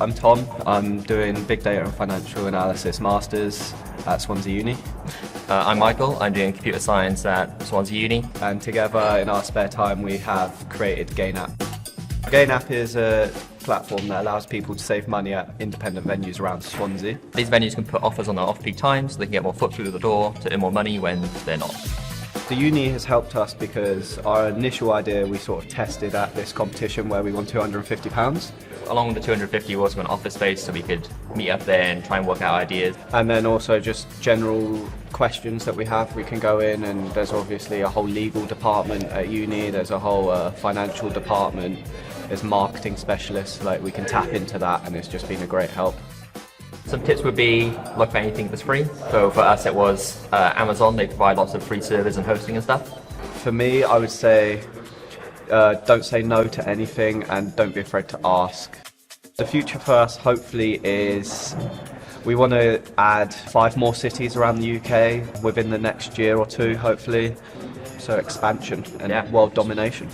I'm Tom. I'm doing Big Data and Financial Analysis Masters at Swansea Uni. I'm Michael. I'm doing Computer Science at Swansea Uni. And together in our spare time we have created GainApp. GainApp is a platform that allows people to save money at independent venues around Swansea. These venues can put offers on their off-peak times so they can get more foot through the door to earn more money when they're not. The uni has helped us because our initial idea we sort of tested at this competition where we won £250. Along with the 250, we also got an office space so we could meet up there and try and work out ideas. And then also just general questions that we have. We can go in and there's obviously a whole legal department at uni, there's a whole financial department, there's marketing specialists, like we can tap into that, and it's just been a great help. Some tips would be look for anything that's free. So for us it was Amazon. They provide lots of free servers and hosting and stuff. For me, I would say don't say no to anything and don't be afraid to ask. The future for us hopefully is we want to add 5 more cities around the UK within the next year or two, hopefully. So expansion and world domination.